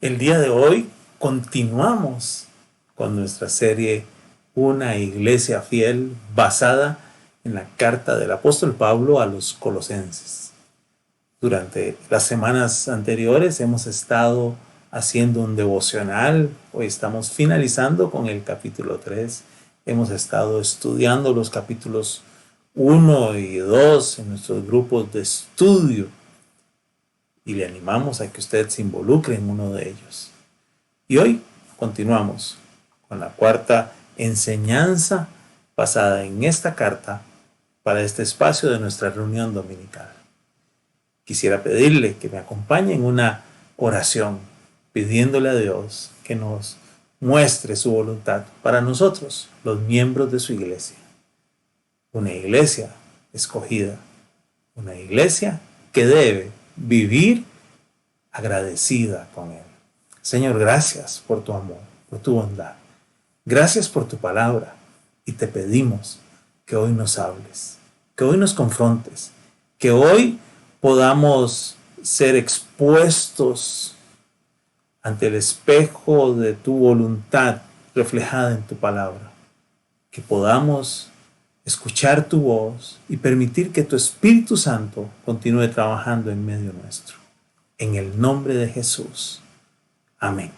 El día de hoy continuamos con nuestra serie Una Iglesia Fiel basada en la carta del apóstol Pablo a los Colosenses. Durante las semanas anteriores hemos estado haciendo un devocional. Hoy estamos finalizando con el capítulo 3. Hemos estado estudiando los capítulos 1 y 2 en nuestros grupos de estudio y le animamos a que usted se involucre en uno de ellos. Y hoy continuamos con la cuarta enseñanza basada en esta carta para este espacio de nuestra reunión dominical. Quisiera pedirle que me acompañe en una oración, pidiéndole a Dios que nos muestre su voluntad para nosotros, los miembros de su iglesia. Una iglesia escogida, una iglesia que debe vivir agradecida con Él. Señor, gracias por tu amor, por tu bondad. Gracias por tu palabra y te pedimos que hoy nos hables, que hoy nos confrontes, que hoy podamos ser expuestos ante el espejo de tu voluntad reflejada en tu palabra, que podamos escuchar tu voz y permitir que tu Espíritu Santo continúe trabajando en medio nuestro. En el nombre de Jesús. Amén.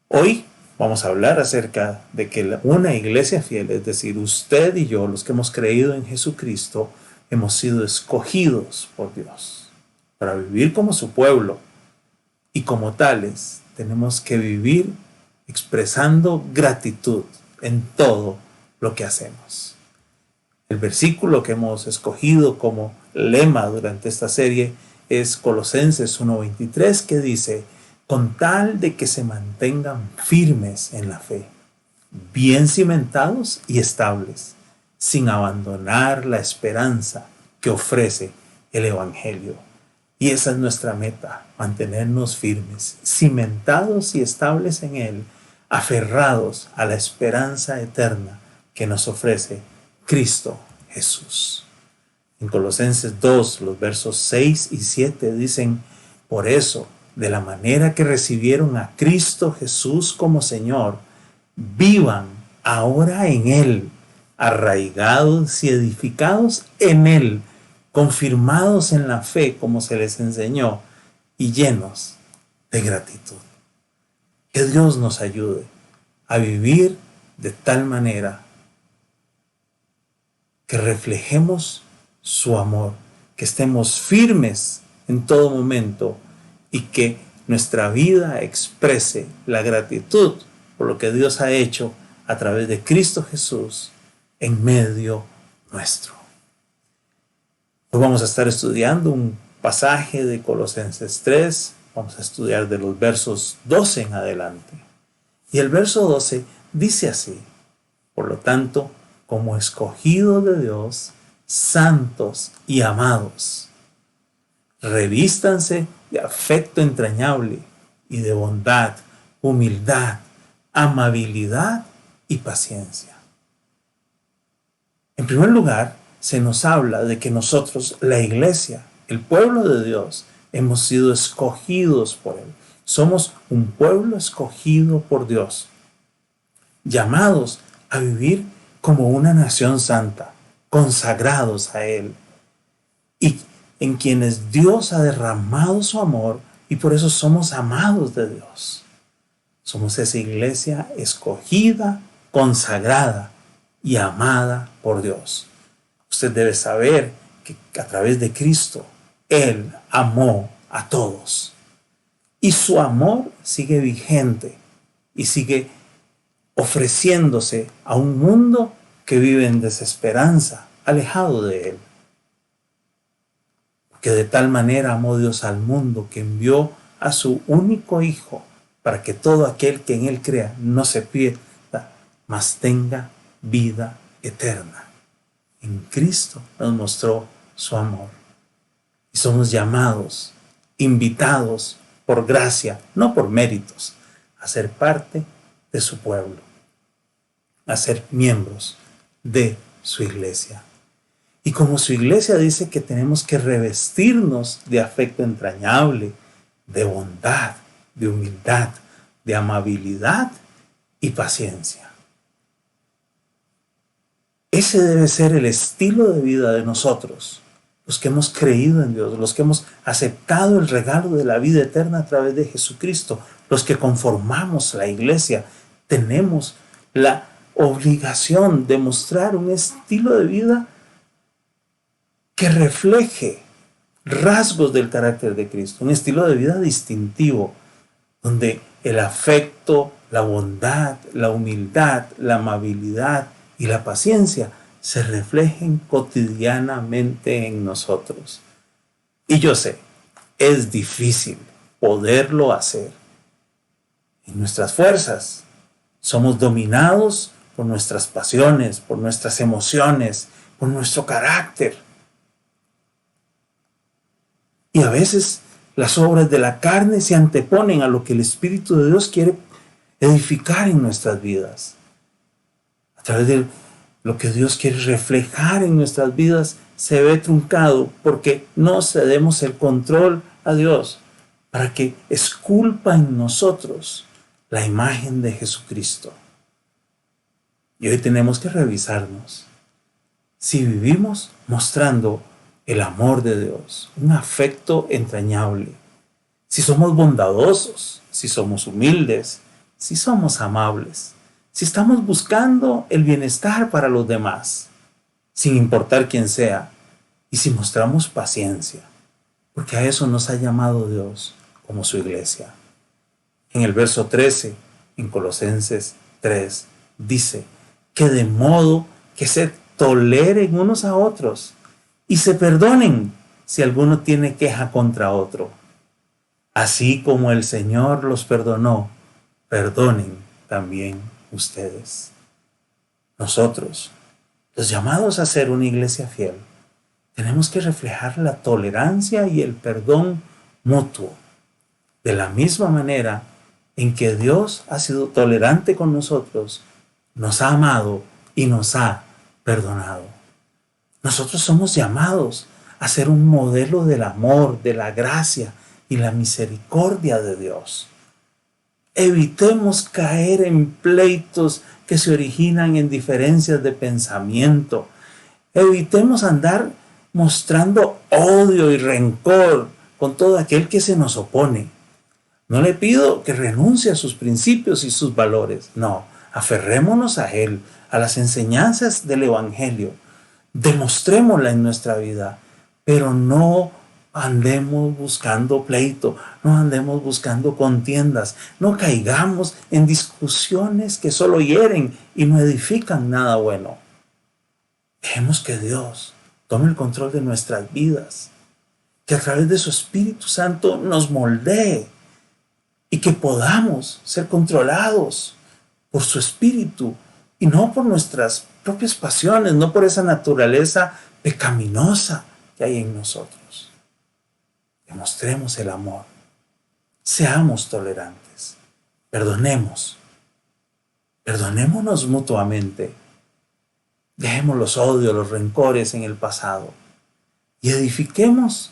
Hoy vamos a hablar acerca de que una iglesia fiel, es decir, usted y yo, los que hemos creído en Jesucristo, hemos sido escogidos por Dios para vivir como su pueblo. Y como tales, tenemos que vivir expresando gratitud en todo lo que hacemos. El versículo que hemos escogido como lema durante esta serie es Colosenses 1:23, que dice: con tal de que se mantengan firmes en la fe, bien cimentados y estables, sin abandonar la esperanza que ofrece el Evangelio. Y esa es nuestra meta, mantenernos firmes, cimentados y estables en Él, aferrados a la esperanza eterna que nos ofrece Cristo Jesús. En Colosenses 2, los versos 6 y 7 dicen: por eso, de la manera que recibieron a Cristo Jesús como Señor, vivan ahora en Él, arraigados y edificados en Él, confirmados en la fe como se les enseñó y llenos de gratitud. Que Dios nos ayude a vivir de tal manera que reflejemos su amor, que estemos firmes en todo momento y que nuestra vida exprese la gratitud por lo que Dios ha hecho a través de Cristo Jesús en medio nuestro. Hoy vamos a estar estudiando un pasaje de Colosenses 3, vamos a estudiar de los versos 12 en adelante. Y el verso 12 dice así: por lo tanto, como escogidos de Dios, santos y amados, revístanse de afecto entrañable y de bondad, humildad, amabilidad y paciencia. En primer lugar, se nos habla de que nosotros, la iglesia, el pueblo de Dios, hemos sido escogidos por Él. Somos un pueblo escogido por Dios, llamados a vivir como una nación santa, consagrados a Él, y en quienes Dios ha derramado su amor, y por eso somos amados de Dios. Somos esa iglesia escogida, consagrada y amada por Dios. Usted debe saber que a través de Cristo, Él amó a todos. Y su amor sigue vigente y sigue ofreciéndose a un mundo que vive en desesperanza, alejado de Él. Que de tal manera amó Dios al mundo que envió a su único Hijo para que todo aquel que en Él crea no se pierda, mas tenga vida eterna. En Cristo nos mostró su amor. Y somos llamados, invitados por gracia, no por méritos, a ser parte de su pueblo, a ser miembros de su iglesia. Y como su iglesia dice que tenemos que revestirnos de afecto entrañable, de bondad, de humildad, de amabilidad y paciencia. Ese debe ser el estilo de vida de nosotros, los que hemos creído en Dios, los que hemos aceptado el regalo de la vida eterna a través de Jesucristo, los que conformamos la iglesia. Tenemos la obligación de mostrar un estilo de vida que refleje rasgos del carácter de Cristo, un estilo de vida distintivo, donde el afecto, la bondad, la humildad, la amabilidad y la paciencia se reflejen cotidianamente en nosotros. Y yo sé, es difícil poderlo hacer. En nuestras fuerzas somos dominados por nuestras pasiones, por nuestras emociones, por nuestro carácter. Y a veces las obras de la carne se anteponen a lo que el Espíritu de Dios quiere edificar en nuestras vidas. A través de lo que Dios quiere reflejar en nuestras vidas se ve truncado porque no cedemos el control a Dios para que esculpa en nosotros la imagen de Jesucristo. Y hoy tenemos que revisarnos si vivimos mostrando el amor de Dios, un afecto entrañable, si somos bondadosos, si somos humildes, si somos amables, si estamos buscando el bienestar para los demás, sin importar quién sea, y si mostramos paciencia, porque a eso nos ha llamado Dios como su iglesia. En el verso 13, en Colosenses 3, dice que de modo que se toleren unos a otros y se perdonen si alguno tiene queja contra otro. Así como el Señor los perdonó, perdonen también ustedes. Nosotros, los llamados a ser una iglesia fiel, tenemos que reflejar la tolerancia y el perdón mutuo, de la misma manera en que Dios ha sido tolerante con nosotros, nos ha amado y nos ha perdonado. Nosotros somos llamados a ser un modelo del amor, de la gracia y la misericordia de Dios. Evitemos caer en pleitos que se originan en diferencias de pensamiento. Evitemos andar mostrando odio y rencor con todo aquel que se nos opone. No le pido que renuncie a sus principios y sus valores. No, aferrémonos a Él, a las enseñanzas del Evangelio. Demostrémosla en nuestra vida, pero no andemos buscando pleito, no andemos buscando contiendas, no caigamos en discusiones que solo hieren y no edifican nada bueno. Dejemos que Dios tome el control de nuestras vidas, que a través de su Espíritu Santo nos moldee y que podamos ser controlados por su Espíritu y no por nuestras propias pasiones, no por esa naturaleza pecaminosa que hay en nosotros. Demostremos el amor, seamos tolerantes, perdonémonos mutuamente, dejemos los odios, los rencores en el pasado y edifiquemos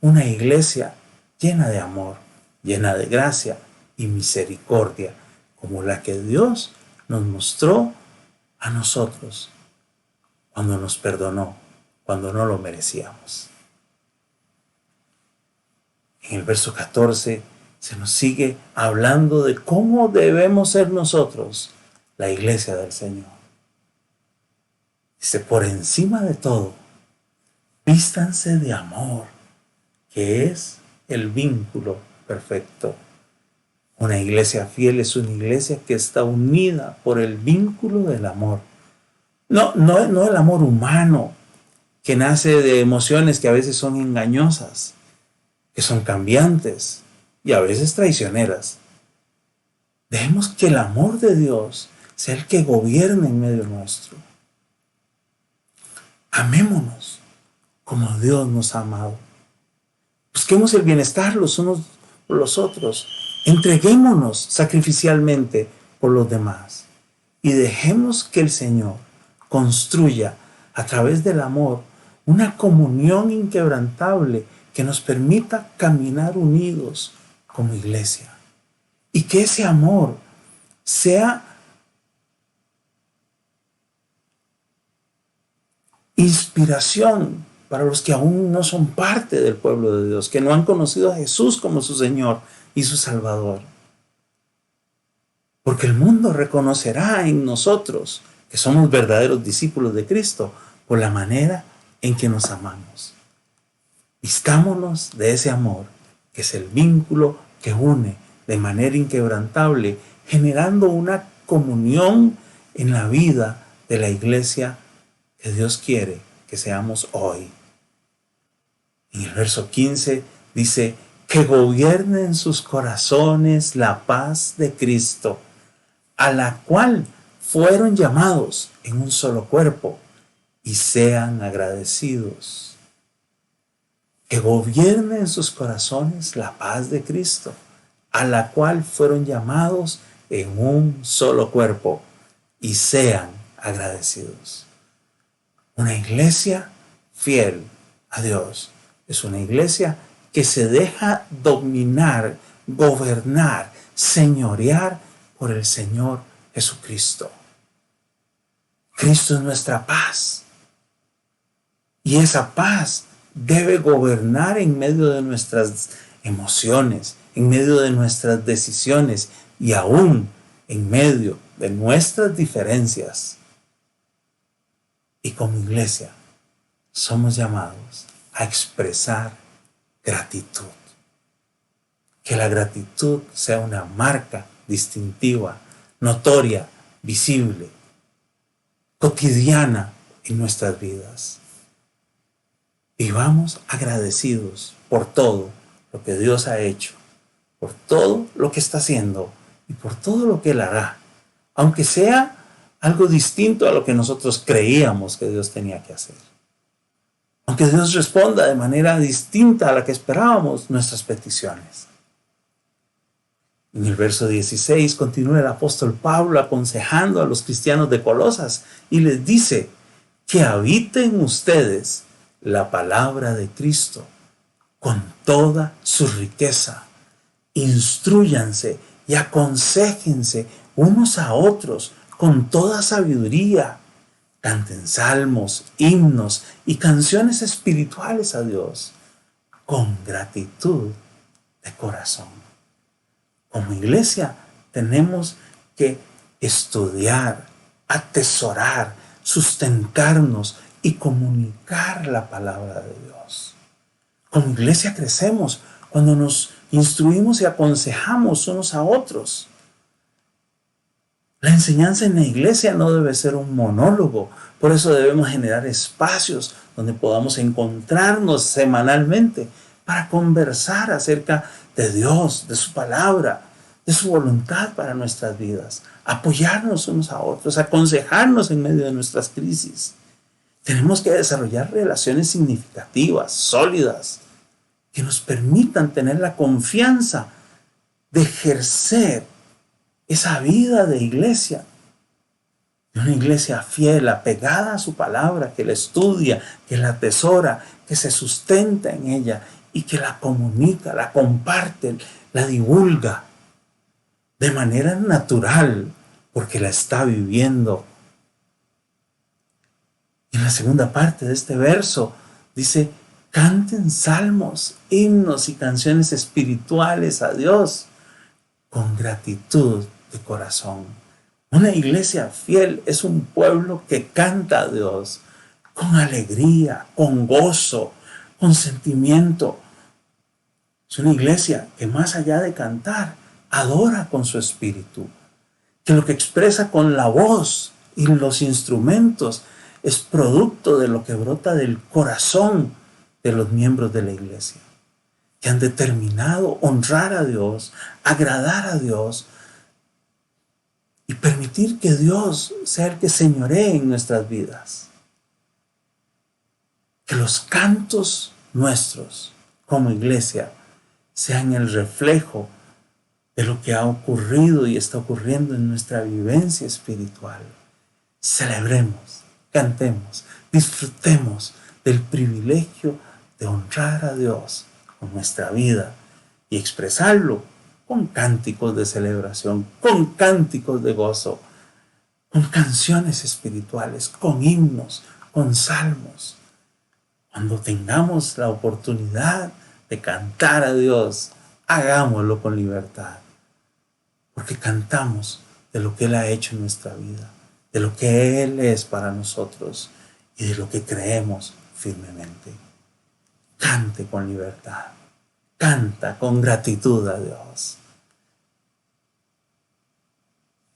una iglesia llena de amor, llena de gracia y misericordia, como la que Dios nos mostró a nosotros cuando nos perdonó, cuando no lo merecíamos. En el verso 14 se nos sigue hablando de cómo debemos ser nosotros, la iglesia del Señor. Dice, por encima de todo, vístanse de amor, que es el vínculo perfecto. Una iglesia fiel es una iglesia que está unida por el vínculo del amor. No el amor humano, que nace de emociones que a veces son engañosas, que son cambiantes y a veces traicioneras. Dejemos que el amor de Dios sea el que gobierne en medio nuestro. Amémonos como Dios nos ha amado. Busquemos el bienestar los unos por los otros. Entreguémonos sacrificialmente por los demás. Y dejemos que el Señor construya a través del amor una comunión inquebrantable que nos permita caminar unidos como iglesia. y que ese amor sea inspiración para los que aún no son parte del pueblo de Dios, que no han conocido a Jesús como su Señor y su Salvador. Porque el mundo reconocerá en nosotros que somos verdaderos discípulos de Cristo por la manera en que nos amamos. Vistámonos de ese amor, que es el vínculo que une de manera inquebrantable, generando una comunión en la vida de la iglesia que Dios quiere que seamos hoy. En el verso 15 dice, que gobierne en sus corazones la paz de Cristo, a la cual fueron llamados en un solo cuerpo, y sean agradecidos. Que gobierne en sus corazones la paz de Cristo, a la cual fueron llamados en un solo cuerpo, y sean agradecidos. Una iglesia fiel a Dios es una iglesia que se deja dominar, gobernar, señorear por el Señor Jesucristo. Cristo es nuestra paz. Y esa paz debe gobernar en medio de nuestras emociones, en medio de nuestras decisiones y aún en medio de nuestras diferencias. Y como iglesia somos llamados a expresar gratitud. Que la gratitud sea una marca distintiva, notoria, visible, cotidiana en nuestras vidas. Vivamos agradecidos por todo lo que Dios ha hecho, por todo lo que está haciendo y por todo lo que Él hará, aunque sea algo distinto a lo que nosotros creíamos que Dios tenía que hacer. Aunque Dios responda de manera distinta a la que esperábamos nuestras peticiones. En el verso 16 continúa el apóstol Pablo aconsejando a los cristianos de Colosas y les dice que habite en ustedes la palabra de Cristo con toda su riqueza. Instrúyanse y aconséjense unos a otros con toda sabiduría. Canten salmos, himnos y canciones espirituales a Dios con gratitud de corazón. Como iglesia tenemos que estudiar, atesorar, sustentarnos y comunicar la palabra de Dios. Como iglesia crecemos cuando nos instruimos y aconsejamos unos a otros. La enseñanza en la iglesia no debe ser un monólogo, por eso debemos generar espacios donde podamos encontrarnos semanalmente para conversar acerca de Dios, de su palabra, de su voluntad para nuestras vidas, apoyarnos unos a otros, aconsejarnos en medio de nuestras crisis. Tenemos que desarrollar relaciones significativas, sólidas, que nos permitan tener la confianza de ejercer esa vida de iglesia, de una iglesia fiel, apegada a su palabra, que la estudia, que la atesora, que se sustenta en ella y que la comunica, la comparte, la divulga de manera natural, porque la está viviendo. Y en la segunda parte de este verso dice, canten salmos, himnos y canciones espirituales a Dios con gratitud de corazón. Una iglesia fiel es un pueblo que canta a Dios con alegría, con gozo, con sentimiento. Es una iglesia que más allá de cantar, adora con su espíritu, que lo que expresa con la voz y los instrumentos es producto de lo que brota del corazón de los miembros de la iglesia, que han determinado honrar a Dios, agradar a Dios y permitir que Dios sea el que señoree en nuestras vidas. Que los cantos nuestros como iglesia sean el reflejo de lo que ha ocurrido y está ocurriendo en nuestra vivencia espiritual. Celebremos, cantemos, disfrutemos del privilegio de honrar a Dios con nuestra vida y expresarlo con cánticos de celebración, con cánticos de gozo, con canciones espirituales, con himnos, con salmos. Cuando tengamos la oportunidad de cantar a Dios, hagámoslo con libertad, porque cantamos de lo que Él ha hecho en nuestra vida, de lo que Él es para nosotros y de lo que creemos firmemente. Cante con libertad, canta con gratitud a Dios.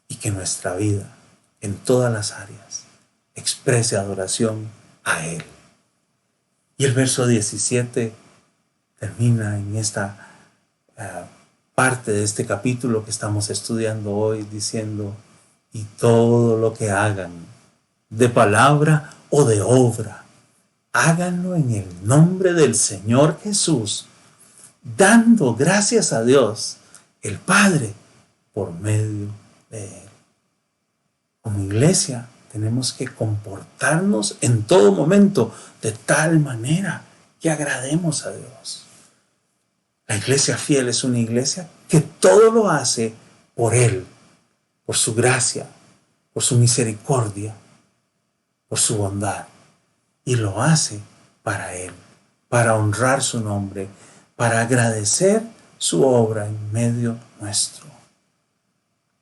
Y que nuestra vida, en todas las áreas, exprese adoración a Él. Y el verso 17 termina en esta parte de este capítulo que estamos estudiando hoy diciendo: y todo lo que hagan, de palabra o de obra, háganlo en el nombre del Señor Jesús, dando gracias a Dios, el Padre, por medio de Él. Como iglesia, tenemos que comportarnos en todo momento de tal manera que agrademos a Dios. La iglesia fiel es una iglesia que todo lo hace por Él, por su gracia, por su misericordia, por su bondad. Y lo hace para Él, para honrar su nombre, para agradecer su obra en medio nuestro.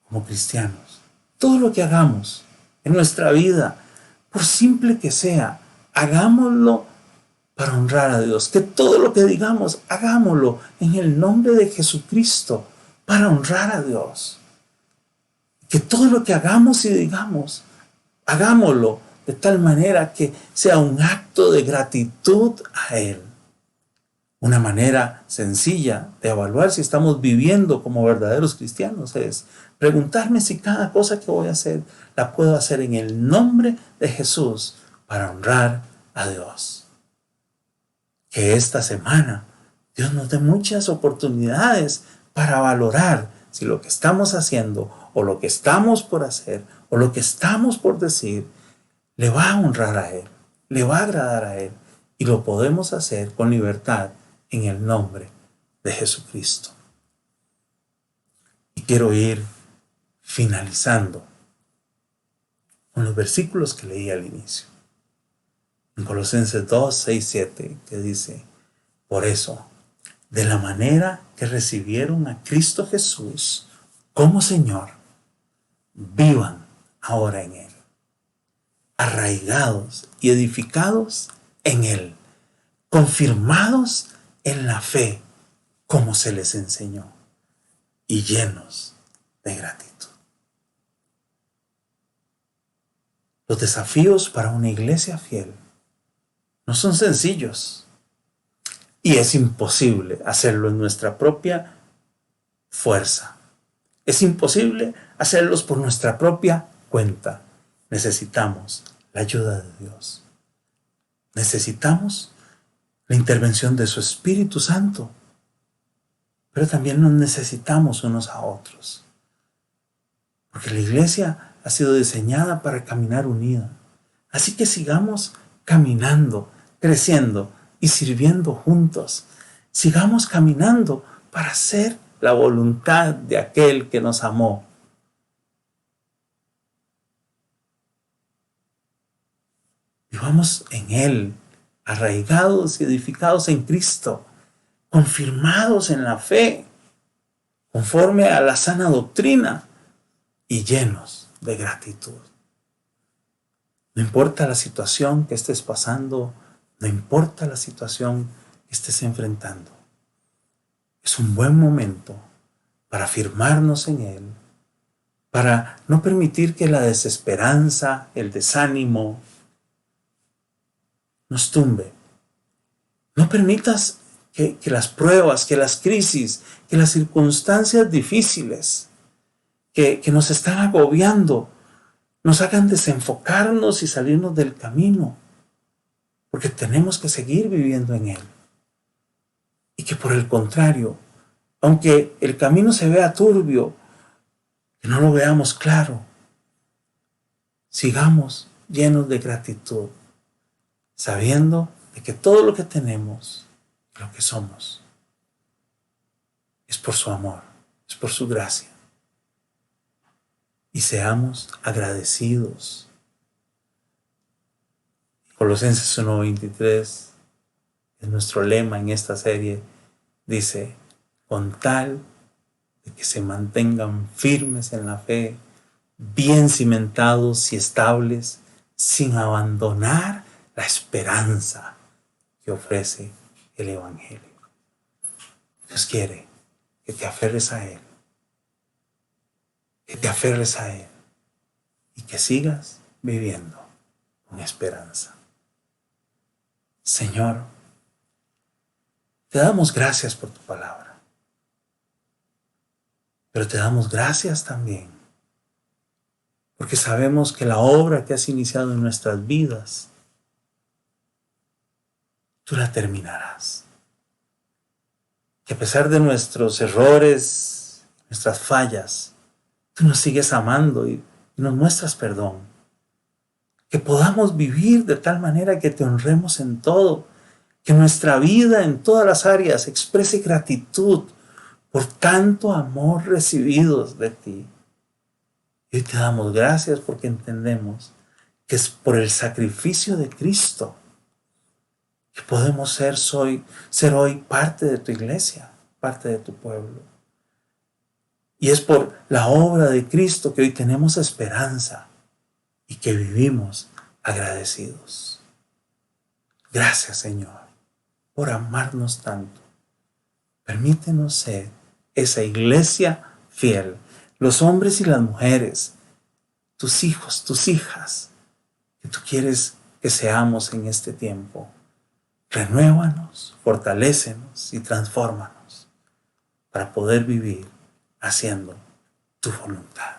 Como cristianos, todo lo que hagamos en nuestra vida, por simple que sea, hagámoslo para honrar a Dios. Que todo lo que digamos, hagámoslo en el nombre de Jesucristo, para honrar a Dios. Que todo lo que hagamos y digamos, hagámoslo de tal manera que sea un acto de gratitud a Él. Una manera sencilla de evaluar si estamos viviendo como verdaderos cristianos es preguntarme si cada cosa que voy a hacer la puedo hacer en el nombre de Jesús para honrar a Dios. Que esta semana Dios nos dé muchas oportunidades para valorar si lo que estamos haciendo o lo que estamos por hacer o lo que estamos por decir le va a honrar a Él, le va a agradar a Él, y lo podemos hacer con libertad en el nombre de Jesucristo. Y quiero ir finalizando con los versículos que leí al inicio. En Colosenses 2, 6, 7, que dice: por eso, de la manera que recibieron a Cristo Jesús como Señor, vivan ahora en Él, arraigados y edificados en Él, confirmados en la fe como se les enseñó y llenos de gratitud. Los desafíos para una iglesia fiel no son sencillos y es imposible hacerlo en nuestra propia fuerza. Es imposible hacerlos por nuestra propia cuenta. Necesitamos la ayuda de Dios. Necesitamos la intervención de su Espíritu Santo. Pero también nos necesitamos unos a otros. Porque la iglesia ha sido diseñada para caminar unida. Así que sigamos caminando, creciendo y sirviendo juntos. Sigamos caminando para hacer la voluntad de aquel que nos amó. Vivamos en Él, arraigados y edificados en Cristo, confirmados en la fe, conforme a la sana doctrina y llenos de gratitud. No importa la situación que estés pasando, no importa la situación que estés enfrentando. Es un buen momento para afirmarnos en Él, para no permitir que la desesperanza, el desánimo nos tumbe. No permitas que las pruebas, que las crisis, que las circunstancias difíciles que nos están agobiando nos hagan desenfocarnos y salirnos del camino, porque tenemos que seguir viviendo en Él. Y que por el contrario, aunque el camino se vea turbio, que no lo veamos claro, sigamos llenos de gratitud, sabiendo de que todo lo que tenemos, lo que somos, es por su amor, es por su gracia. Y seamos agradecidos. Colosenses 1:23 es nuestro lema en esta serie. Dice, con tal de que se mantengan firmes en la fe, bien cimentados y estables, sin abandonar la esperanza que ofrece el Evangelio. Dios quiere que te aferres a Él, que te aferres a Él y que sigas viviendo con esperanza. Señor, te damos gracias por tu palabra, pero te damos gracias también porque sabemos que la obra que has iniciado en nuestras vidas, tú la terminarás. Que a pesar de nuestros errores, nuestras fallas, tú nos sigues amando y nos muestras perdón. Que podamos vivir de tal manera que te honremos en todo, que nuestra vida en todas las áreas exprese gratitud por tanto amor recibidos de ti. Y hoy te damos gracias porque entendemos que es por el sacrificio de Cristo que podemos ser hoy parte de tu iglesia, parte de tu pueblo. Y es por la obra de Cristo que hoy tenemos esperanza y que vivimos agradecidos. Gracias, Señor, por amarnos tanto. Permítenos ser esa iglesia fiel, los hombres y las mujeres, tus hijos, tus hijas, que tú quieres que seamos en este tiempo. Renuévanos, fortalécenos y transfórmanos para poder vivir haciendo tu voluntad.